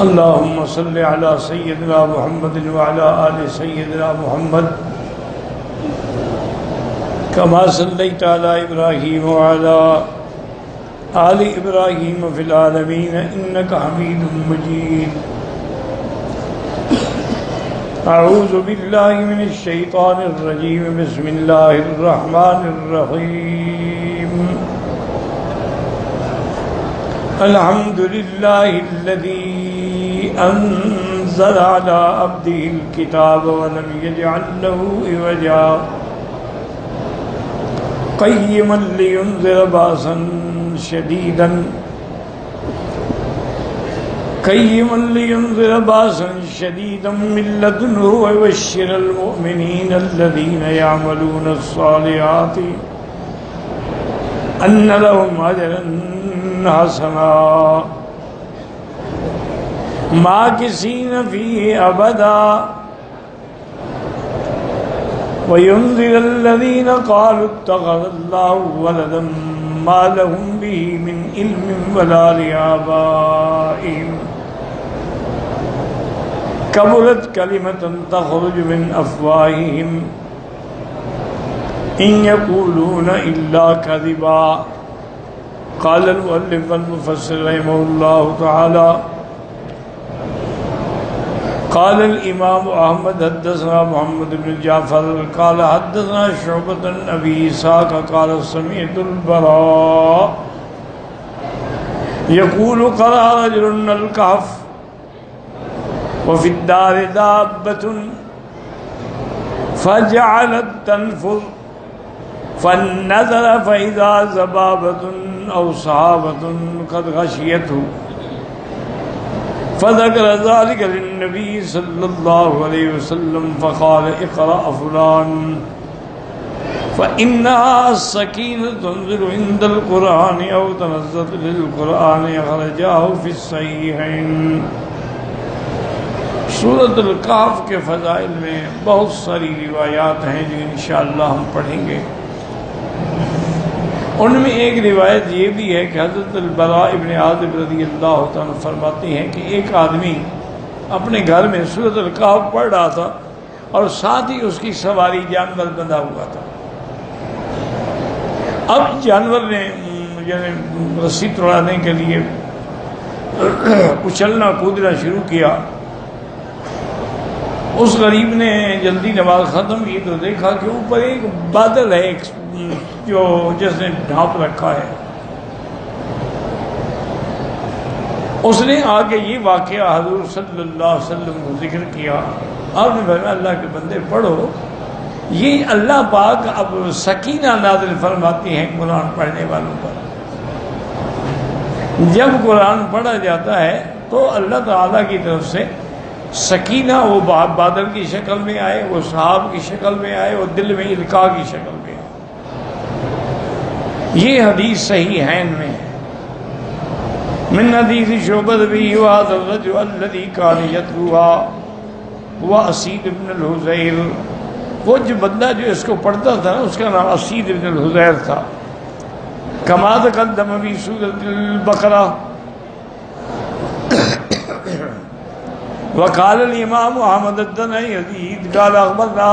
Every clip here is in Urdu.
اللهم صل على سيدنا محمد وعلى آل سيدنا محمد كما صليت على إبراهيم وعلى آل إبراهيم في العالمين إنك حميد مجيد. أعوذ بالله من الشيطان الرجيم. بسم الله الرحمن الرحيم. الحمد لله الذي أنزل على عبده الكتاب ولم يجعل له عوجا قيما لينذر بأسا شديدا من لدنه ويبشر المؤمنين الذين يعملون الصالحات أن لهم أجرا حسنا ماكثين فيه أبدا وينذر الذين قالوا اتخذ الله ولدا ما لهم به من علم ولا لآبائهم كبرت كلمة تخرج من أفواههم إن يقولون إلا كذبا. قال المؤلف المفسر رحمه الله تعالى قال الإمام أحمد حدثنا محمد بن جعفر قال حدثنا شعبة بن أبي إسحاق قال سمعت البراء يقول قرأ رجل الكهف وفي الدار دابة فجعلت تنفر فنظر فإذا ذبابة أو صحابة قد غشيته فذكر ذلك للنبي صلى الله عليه وسلم فقال اقرأ فلان فإنها السكينة تنزل عند القرآن أو تنزل للقرآن أخرجاه في الصحيحين. سورۃ الکہف کے فضائل میں بہت ساری روایات ہیں جو انشاءاللہ ہم پڑھیں گے. ان میں ایک روایت یہ بھی ہے کہ حضرت البراء ابن عازب رضی اللہ عنہ فرماتے ہیں کہ ایک آدمی اپنے گھر میں سورۃ الکہف پڑھ رہا تھا اور ساتھ ہی اس کی سواری جانور بندھا ہوا تھا. اب جانور نے رسی توڑانے کے لیے اچھلنا کودنا شروع کیا. اس غریب نے جلدی نماز ختم کی تو دیکھا کہ اوپر ایک بادل ہے جو جس نے ڈھانپ رکھا ہے. اس نے آگے یہ واقعہ حضور صلی اللہ علیہ وسلم کو ذکر کیا. آپ نے فرمایا اللہ کے بندے پڑھو، یہ اللہ پاک اب سکینہ نازل فرماتی ہیں قرآن پڑھنے والوں پر. جب قرآن پڑھا جاتا ہے تو اللہ تعالیٰ کی طرف سے سکینہ وہ بادل کی شکل میں آئے، وہ سحاب کی شکل میں آئے، وہ دل میں القاء کی شکل میں آئے. یہ حدیث صحیحین میں ہے. من حدیث شعبۃ بن وهذا الرجل الذي كان يتلوها هو اسید بن الحذیر. وہ جو بندہ جو اس کو پڑھتا تھا اس کا نام اسید بن الحذیر تھا. كما تقدم في سورۃ البقرہ. وقال الامام احمد بن یزید قال اخبرنا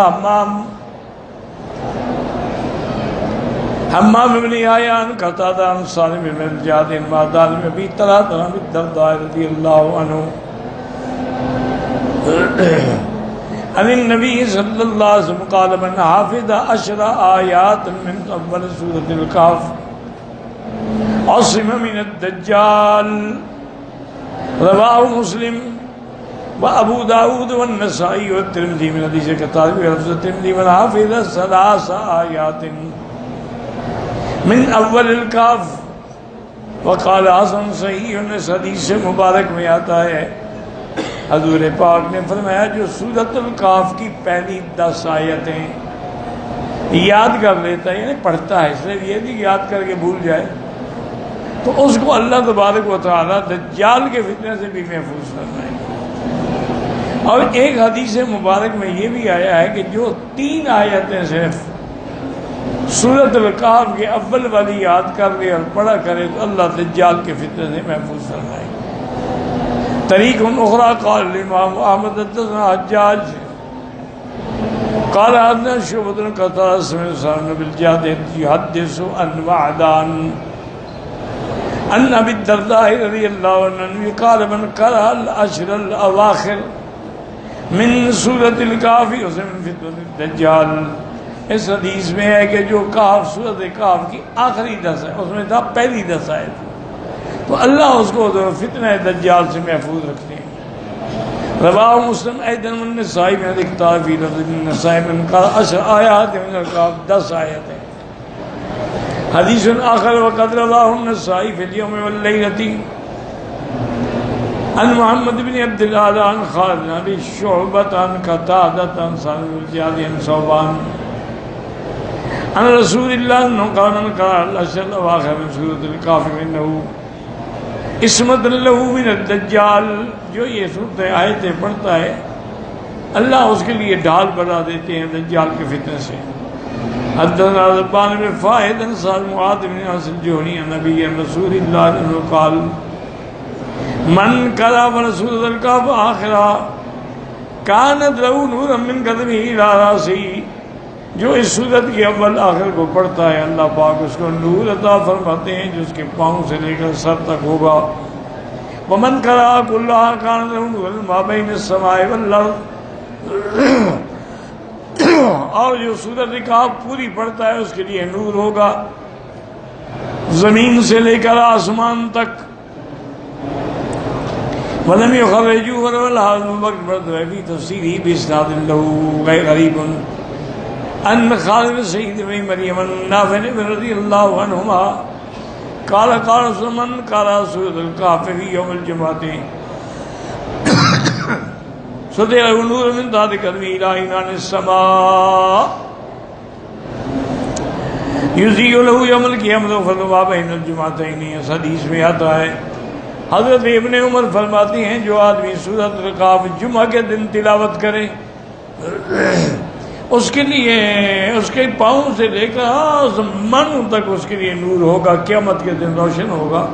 حمام بن عیان قتادہ عن سالم بن زیاد معدان میں بھی طرح طرح الدرداء رضی اللہ عنہ عن النبی صلی اللہ علیہ وسلم قال من حافظ 10 آیات من اول سورۃ الکہف عصم من الدجال. رواہ مسلم وابو داود والنسائی والترمذی من حدیث قتادہ ولفظ الترمذی من حافظ 3 آیات من اول الکہف وقال حسن صحیح. اس حدیث سے مبارک میں آتا ہے حضور پاک نے فرمایا جو سورۃ الکہف کی پہلی 10 آیتیں یاد کر لیتا ہے، یعنی پڑھتا ہے، صرف یہ نہیں یاد کر کے بھول جائے، تو اس کو اللہ تبارک و تعالیٰ دجال کے فتنے سے بھی محفوظ فرمائے. اور ایک حدیث مبارک میں یہ بھی آیا ہے کہ جو 3 آیتیں صرف سورۃ الکہف کے اول والی یاد کر لے اور پڑھا کرے تو اللہ دجال کے فتنے سے محفوظ فرمائے. طریق اخرى قال الامام احمد حدثنا حجاج قال حدثنا شعبة قال سمعت سالم بن الجعد يحدث عن معدان عن ابي الدرداء رضي الله عنه قال من قرأ العشر الاواخر من سورۃ الکہف من فتنۃ الدجال. اس حدیث میں ہے کہ جو کہف سورۃ کہف کی آخری 10 ہے اس میں تھا پہلی 10 آیت، تو اللہ اس کو فتنہ دجال سے محفوظ رکھتے ہیں. رواہ مسلم ایضا النسائی میں لکھتا ہے فی لفظ النسائی من قرأ 10 آیات من الکہف 10 آیت ہے. حدیث آخر وقد رواہ النسائی فی اليوم واللیلۃ عن محمد بن عبد الله عن خالد بن ابي شعبة عن قتادة عن سالم بن زياد عن ثوبان عن رسول الله انه قال من قرأ العشر الاواخر من سورة الكهف فإنه عصمة له من الدجال. جو یہ سورت آیتیں پڑھتا ہے اللہ اس کے لیے ڈھال بنا دیتے ہیں دجال کے فتنے سے. حدثنا زبان بن فائد عن سالم معاذ بن انس الجهني عن نبي رسول الله انه قال من قرأ سورۃ الکہف آخرا کانت له نورا من قدمه الى راسه. جو اس سورت کے اول آخر کو پڑھتا ہے اللہ پاک اس کو نور عطا فرماتے ہیں جو اس کے پاؤں سے لے کر سر تک ہوگا. ومن قرأ كلها كانت له نورا ما بين السماء والارض. اور جو سورۃ الکہف پوری پڑھتا ہے اس کے لیے نور ہوگا زمین سے لے کر آسمان تک. ولم يخرجوه ولا هذا في تفسيره بإسناد له غير غريب أن خالد سيد بن مريم النافع رضي الله عنهما قال قال من قرأ سورة الكهف في يوم الجمعة سطع له نور من تحت قدمه إلى عنان السماء يضيء له يوم القيامة فضل ما بين الجمعتين. اس حدیث میں آتا ہے حضرت ابن عمر فرماتی ہیں جو آدمی سورۃ الکہف جمعہ کے دن تلاوت کرے اس کے لیے اس کے پاؤں سے لے کر آسمانوں تک اس کے لیے نور ہوگا، قیامت کے دن روشن ہوگا،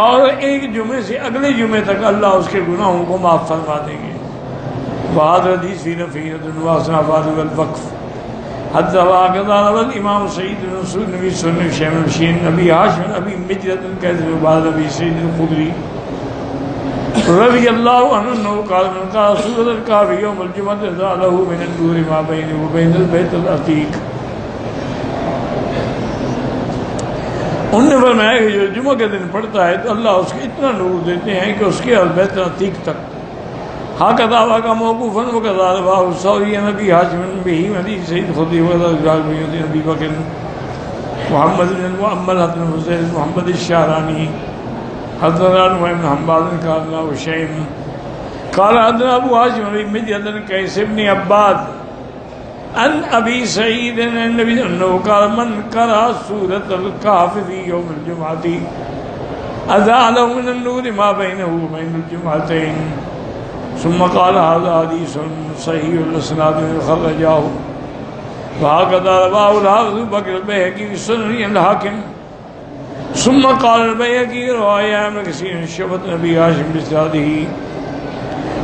اور ایک جمعے سے اگلے جمعے تک اللہ اس کے گناہوں کو معاف فرما دیں گے. بہادر حدیث فی نفیرۃ الواسع بعد الوقف. حدثنا الامام سعید بن منصور نبی سنن شیخ الشین نبی ہاشم نبی مجرد کیس بعد نبی سعید الخدری رضی اللہ عنہ قال من قرأ سورۃ الکہف یوم الجمعۃ ضاع له من النور ما بینه وبین البیت العتیق. انہوں نے فرمایا کہ جو جمعہ کے دن پڑھتا ہے تو اللہ اس کو اتنا نور دیتے ہیں کہ اس کے بیت العتیق تک. هكذا وقع موقوفا وكذا رواه الثوري عن ابي هاشم به حديث سيد خدري وكذا بن ابي بكر محمد بن مؤمل بن حسين محمد الشعراني حضرنا بن حنبال قال له شيء قال حضرنا ابو هاشم بن مجد قيس بن عباد عن ابي سعيد النبي انه قال من قرأ سورة الكهف في يوم الجمعة اضاء له من النور ما بينه وبين الجمعتين. ثم قال هذا حديث صحيح الاسناد خرجاه وهكذا رواه الحافظ بكر البيهقي في سنن الحاكم. ثم قال البيهقي رواية عن كثير شعبة نبي هاشم بإسناده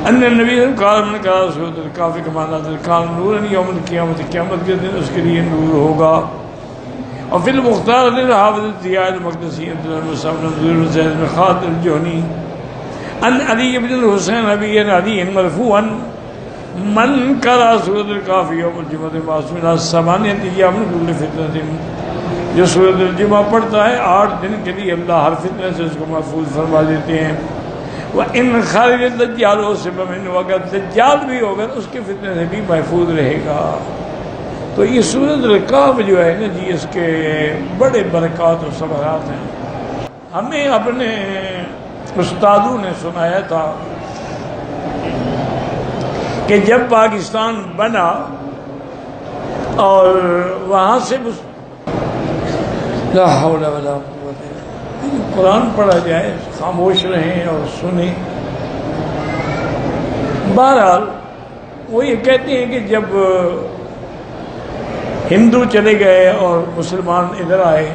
ان النبی قال من قرأ سورۃ الکہف کما نزل کان نورا یوم القیامت، قیامت کے دن اس کے لیے نور ہوگا. اور فی المختار للحافظ ضیاء المقدسی عبد المصعب بن زید بن خالد الجہنی ان علی بن الحسین ابی علی مرفوعا من قرأ سورۃ الکہف یوم الجمعۃ معصوما ثمانیۃ ایام من کل فتنۃ. جو سورۃ الجمعہ پڑھتا ہے 8 دن کے لیے اللہ ہر فتنے سے اس کو محفوظ فرما دیتے ہیں. وَإِنْ خَرَجَ الدَّجَّالُ وَسِبَ مِنْهُ، اگر دجال بھی ہوگا اس کے فتنے سے بھی محفوظ رہے گا. تو یہ سورۃ الکہف جو ہے نا جی اس کے بڑے برکات و ثمرات ہیں. ہمیں اپنے استادوں نے سنایا تھا کہ جب پاکستان بنا اور وہاں سے لا حول ولا قوت الا باللہ، قرآن پڑھا جائے خاموش رہیں اور سنیں. بہرحال وہ یہ کہتے ہیں کہ جب ہندو چلے گئے اور مسلمان ادھر آئے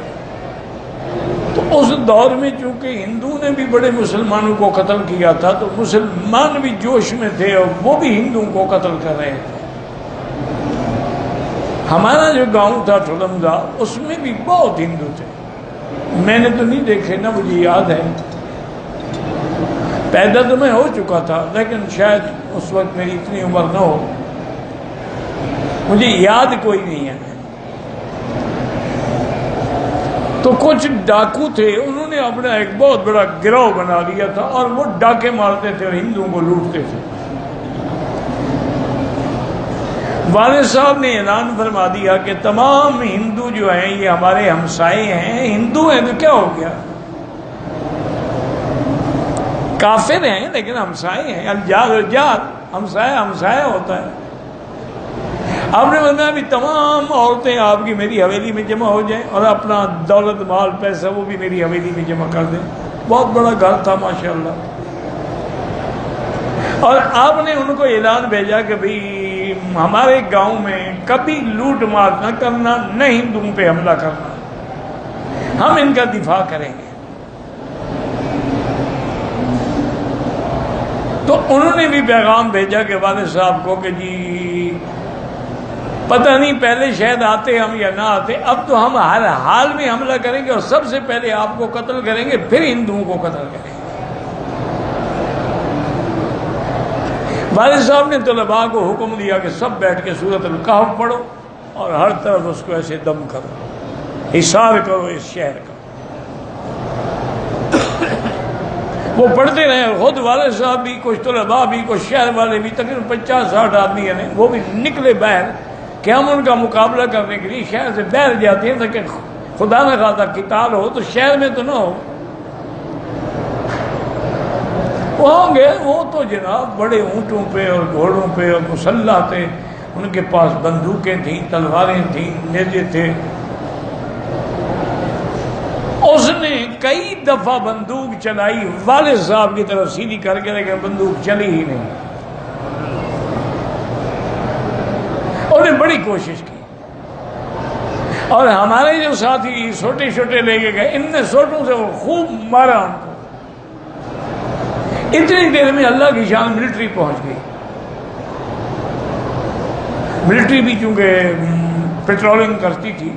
تو اس دور میں چونکہ ہندو نے بھی بڑے مسلمانوں کو قتل کیا تھا تو مسلمان بھی جوش میں تھے اور وہ بھی ہندوؤں کو قتل کر رہے تھے. ہمارا جو گاؤں تھا ٹھلمزا اس میں بھی بہت ہندو تھے. میں نے تو نہیں دیکھے نا، مجھے یاد ہے، پیدا تو میں ہو چکا تھا لیکن شاید اس وقت میری اتنی عمر نہ ہو، مجھے یاد کوئی نہیں ہے. تو کچھ ڈاکو تھے، انہوں نے اپنا ایک بہت بڑا گروہ بنا لیا تھا اور وہ ڈاکے مارتے تھے اور ہندوؤں کو لوٹتے تھے. والد صاحب نے اعلان فرما دیا کہ تمام ہندو جو ہیں یہ ہمارے ہمسائے ہیں. ہندو ہیں تو کیا ہو گیا، کافر ہیں لیکن ہمسائے ہیں. الجار الجار، ہمسایہ ہمسایہ ہوتا ہے. آپ نے بتایا بھی تمام عورتیں آپ کی میری حویلی میں جمع ہو جائیں اور اپنا دولت مال پیسہ وہ بھی میری حویلی میں جمع کر دیں. بہت بڑا گھر تھا ماشاءاللہ. اور آپ نے ان کو اعلان بھیجا کہ بھئی ہمارے گاؤں میں کبھی لوٹ مار نہ کرنا، نہ ہندوؤں پہ حملہ کرنا، ہم ان کا دفاع کریں گے. تو انہوں نے بھی پیغام بھیجا کہ والد صاحب کو کہ جی پتہ نہیں پہلے شاید آتے ہم یا نہ آتے، اب تو ہم ہر حال میں حملہ کریں گے اور سب سے پہلے آپ کو قتل کریں گے، پھر ہندوؤں کو قتل کریں گے. والد صاحب نے طلباء کو حکم دیا کہ سب بیٹھ کے سورۃ الکہف پڑھو اور ہر طرف اس کو ایسے دم کرو، حصار کرو اس شہر کا. وہ پڑھتے رہے. خود والد صاحب بھی، کچھ طلباء بھی، کچھ شہر والے بھی، تقریباً 50-60 آدمی ہیں، وہ بھی نکلے باہر کہ ہم ان کا مقابلہ کرنے کے لیے شہر سے باہر جاتے ہیں تاکہ خدا نہ خواستہ قتال ہو تو شہر میں تو نہ ہو. وہاں گئے، وہ تو جناب بڑے اونٹوں پہ اور گھوڑوں پہ اور مسلح تھے، ان کے پاس بندوقیں تھیں، تلواریں تھیں، نیزے تھے. اس نے کئی دفعہ بندوق چلائی والد صاحب کی طرف سیدھی کر کے، لیکن بندوق چلی ہی نہیں. انہوں نے بڑی کوشش کی اور ہمارے جو ساتھی چھوٹے چھوٹے لے کے گئے، ان نے سوٹوں سے وہ خوب مارا ان کو. اتنی دیر میں اللہ کی شان ملٹری پہنچ گئی. ملٹری بھی چونکہ پیٹرولنگ کرتی تھی،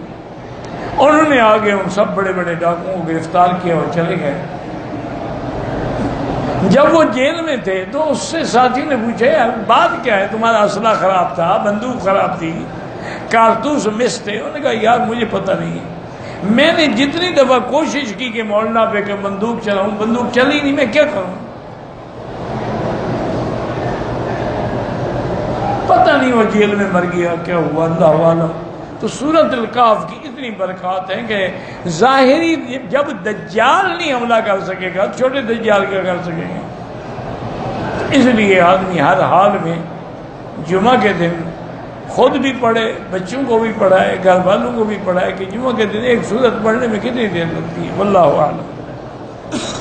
انہوں نے آگے ان سب بڑے بڑے ڈاکوؤں کو گرفتار کیا اور چلے گئے. جب وہ جیل میں تھے تو اس سے ساتھی نے پوچھا یار بات کیا ہے، تمہارا اسلحہ خراب تھا، بندوق خراب تھی، کارتوس مس تھے. انہوں نے کہا یار مجھے پتہ نہیں ہے، میں نے جتنی دفعہ کوشش کی کہ مولانا پہ کہ بندوق چلاؤں، بندوق چلی نہیں، میں کیا کروں. پتہ نہیں وہ جیل میں مر گیا، کیا ہوا، اللہ عالم. تو سورۃ الکہف کی اتنی برکات ہیں کہ ظاہری جب دجال نہیں حملہ کر سکے گا، چھوٹے دجال کیا کر سکیں گے. اس لیے آدمی ہر حال میں جمعہ کے دن خود بھی پڑھے، بچوں کو بھی پڑھائے، گھر والوں کو بھی پڑھائے کہ جمعہ کے دن ایک سورت پڑھنے میں کتنی دیر لگتی ہے. واللہ اعلم.